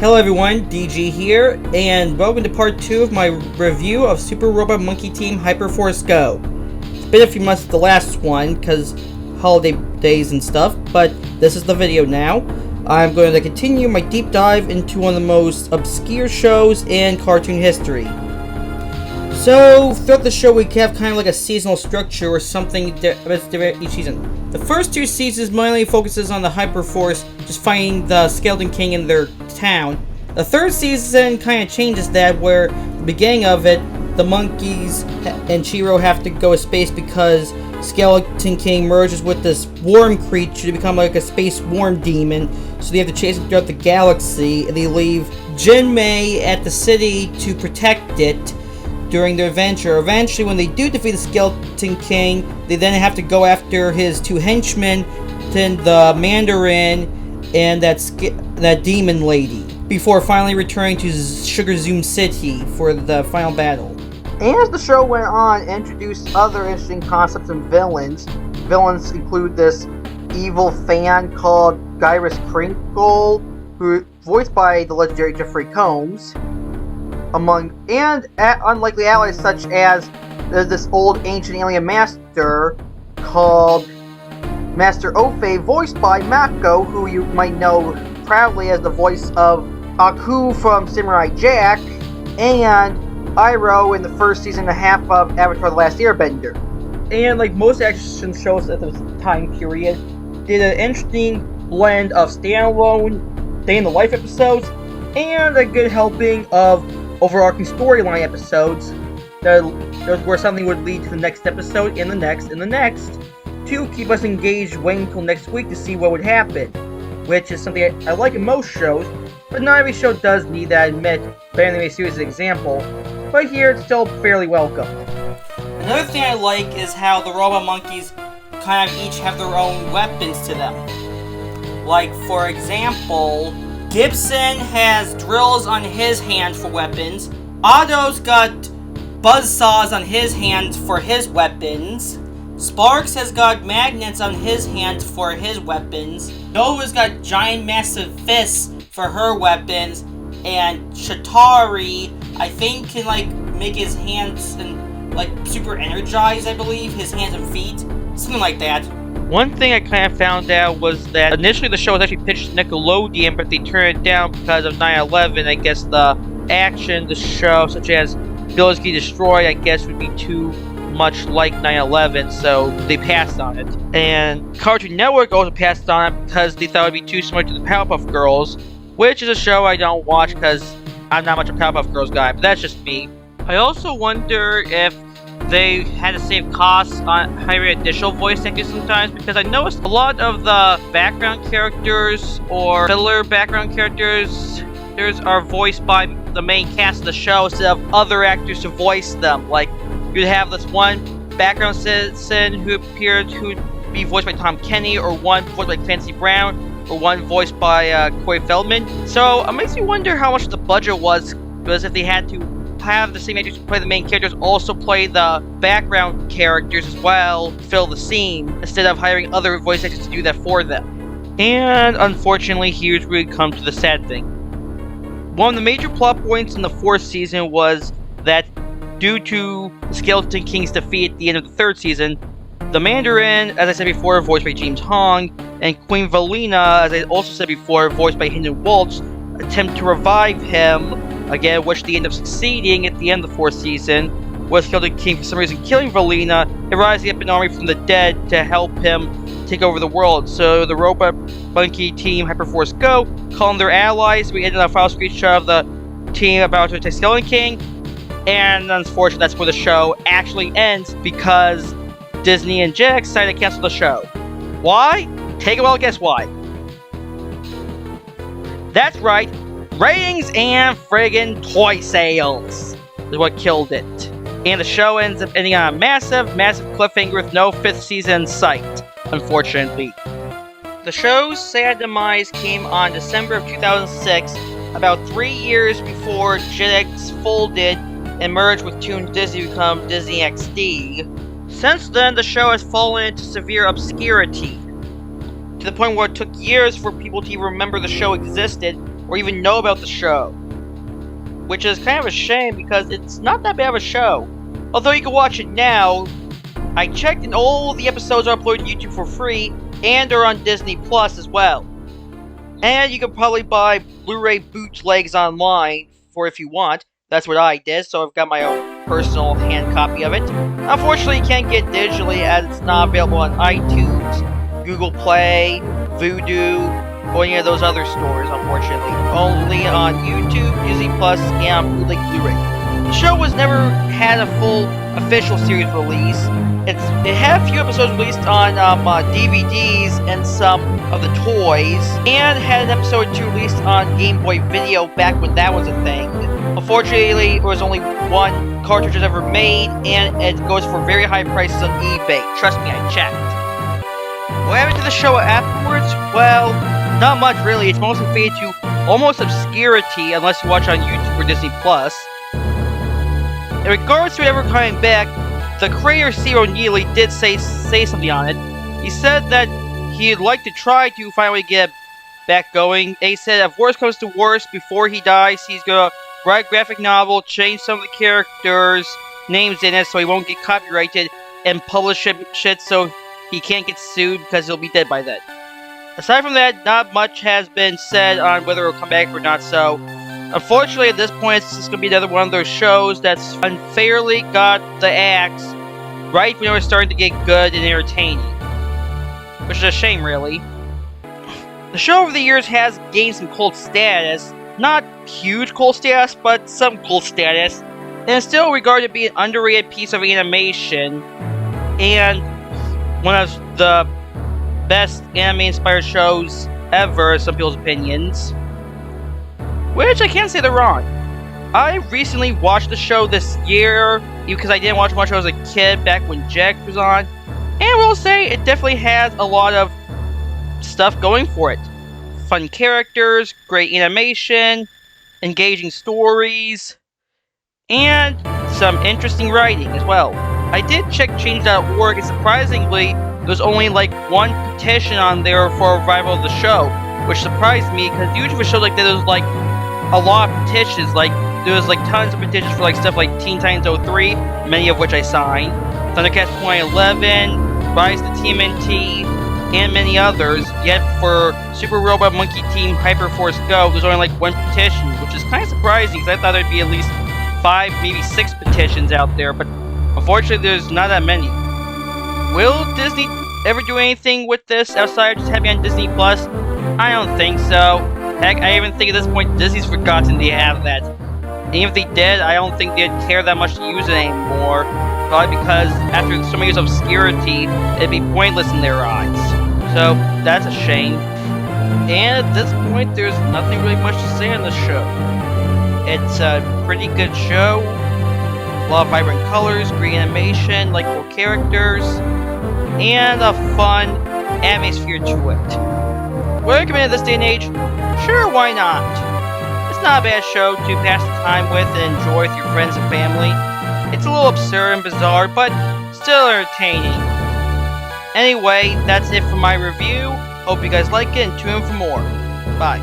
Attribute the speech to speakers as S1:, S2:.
S1: Hello everyone, DG here, and welcome to part 2 of my review of Super Robot Monkey Team Hyperforce Go. It's been a few months since the last one, because holiday days and stuff, but this is the video now. I'm going to continue my deep dive into one of the most obscure shows in cartoon history. So, throughout the show we have kind of like a seasonal structure or something that's different each season. The first 2 seasons mainly focuses on the Hyperforce just finding the Skeleton King in their town. The 3rd season kind of changes that, where the beginning of it, the monkeys and Chiro have to go to space because Skeleton King merges with this worm creature to become like a space worm demon, so they have to chase it throughout the galaxy, and they leave Jinmei at the city to protect it during their adventure. Eventually, when they do defeat the Skeleton King, they then have to go after his 2 henchmen, the Mandarin and that demon lady, before finally returning to Sugar Zoom City for the final battle. As the show went on, it introduced other interesting concepts and villains. Villains include this evil fan called Gyrus Crinkle, who voiced by the legendary Jeffrey Combs, and unlikely allies such as there's this old ancient alien master called Master Ofe, voiced by Mako, who you might know proudly as the voice of Aku from Samurai Jack, and Iroh in the first season and a half of Avatar: The Last Airbender. And like most action shows at this time period, did an interesting blend of standalone, day-in-the-life episodes, and a good helping of overarching storyline episodes where something would lead to the next episode, and the next, to keep us engaged waiting until next week to see what would happen, which is something I like in most shows, but not every show does need that, I admit. The anime series is an example, but here it's still fairly welcome. Another thing I like is how the Robot Monkeys kind of each have their own weapons to them. Like, for example, Gibson has drills on his hand for weapons, Otto's got buzzsaws on his hands for his weapons, Sparks has got magnets on his hands for his weapons, Nova's got giant massive fists for her weapons, and Shatari, I think, can like make his hands and like super energized, I believe, his hands and feet, something like that. One thing I kind of found out was that initially the show was actually pitched to Nickelodeon, but they turned it down because of 9/11. I guess the action, the show, such as Villains Get Destroyed, I guess would be too much like 9/11, so they passed on it. And Cartoon Network also passed on it because they thought it would be too similar to the Powerpuff Girls, which is a show I don't watch because I'm not much a Powerpuff Girls guy, but that's just me. I also wonder if they had to save costs on hiring additional voice actors sometimes, because I noticed a lot of the background characters or filler background characters are voiced by the main cast of the show instead of other actors to voice them. Like, you'd have this one background citizen who'd be voiced by Tom Kenny, or one voiced by Clancy Brown, or one voiced by Corey Feldman. So it makes me wonder how much the budget was, because if they had to have the same actors who play the main characters also play the background characters as well, fill the scene, instead of hiring other voice actors to do that for them. And unfortunately, here's where we come to the sad thing. One of the major plot points in the 4th season was that due to Skeleton King's defeat at the end of the 3rd season, the Mandarin, as I said before, voiced by James Hong, and Queen Valina, as I also said before, voiced by Hinton Waltz, attempt to revive him, again, which they end up succeeding at the end of the 4th season, with Skeleton King for some reason killing Valina and rising up an army from the dead to help him take over the world. So the Robot Monkey Team Hyperforce Go call on their allies. We ended on a final screenshot of the team about to attack Skeleton King, and unfortunately that's where the show actually ends, because Disney and Jetix decided to cancel the show. Why? Take a wild guess why. That's right, ratings and friggin' toy sales is what killed it. And the show ends up ending on a massive cliffhanger with no 5th season in sight, unfortunately. The show's sad demise came on December of 2006, about 3 years before Jetix folded and merged with Toon Disney to become Disney XD. Since then, the show has fallen into severe obscurity, to the point where it took years for people to even remember the show existed, or even know about the show. Which is kind of a shame because it's not that bad of a show. Although you can watch it now, I checked and all the episodes are uploaded to YouTube for free and are on Disney Plus as well. And you can probably buy Blu-ray bootlegs online for if you want. That's what I did, so I've got my own personal hand copy of it. Unfortunately, you can't get digitally as it's not available on iTunes, Google Play, Vudu, or any of those other stores, unfortunately. Only on YouTube, Disney Plus, and on bootleg Blu-ray. The show was never had a full official series release. It had a few episodes released on DVDs and some of the toys, and had an episode or two released on Game Boy Video back when that was a thing. Unfortunately, there was only one cartridge ever made, and it goes for very high prices on eBay. Trust me, I checked. What happened to the show afterwards? Well, not much really. It's mostly faded to almost obscurity unless you watch on YouTube or Disney Plus. In regards to it ever coming back, the creator Ciro Neely did say something on it. He said that he'd like to try to finally get back going. He said if worse comes to worse, before he dies, he's gonna write a graphic novel, change some of the characters' names in it so he won't get copyrighted, and publish shit so he can't get sued because he'll be dead by then. Aside from that, not much has been said on whether it'll come back or not, so unfortunately at this point it's just going to be another one of those shows that's unfairly got the axe right when it was starting to get good and entertaining. Which is a shame, really. The show over the years has gained some cult status, not huge cult status, but some cult status, and is still regarded to be an underrated piece of animation, and one of the best anime-inspired shows ever, in some people's opinions. Which I can't say they're wrong. I recently watched the show this year, because I didn't watch much when I was a kid, back when Jack was on, and I will say it definitely has a lot of stuff going for it. Fun characters, great animation, engaging stories, and some interesting writing as well. I did check change.org, and surprisingly, there's only like one petition on there for a revival of the show, which surprised me because usually for shows like that there's like a lot of petitions. Like there was like tons of petitions for like stuff like Teen Titans 03, many of which I signed, Thundercats 2011, Rise to TMNT, and many others. Yet for Super Robot Monkey Team Hyperforce Go, there's only like one petition, which is kind of surprising because I thought there'd be at least 5, maybe 6 petitions out there, but unfortunately there's not that many. Will Disney ever do anything with this outside of just having on Disney Plus? I don't think so. Heck, I even think at this point Disney's forgotten they have that. And even if they did, I don't think they'd care that much to use it anymore. Probably because after so many years of obscurity, it'd be pointless in their eyes. So, that's a shame. And at this point, there's nothing really much to say on this show. It's a pretty good show. A lot of vibrant colors, great animation, likable characters, and a fun atmosphere to it. Would I recommend it this day and age? Sure, why not? It's not a bad show to pass the time with and enjoy with your friends and family. It's a little absurd and bizarre, but still entertaining. Anyway, that's it for my review. Hope you guys like it and tune in for more. Bye.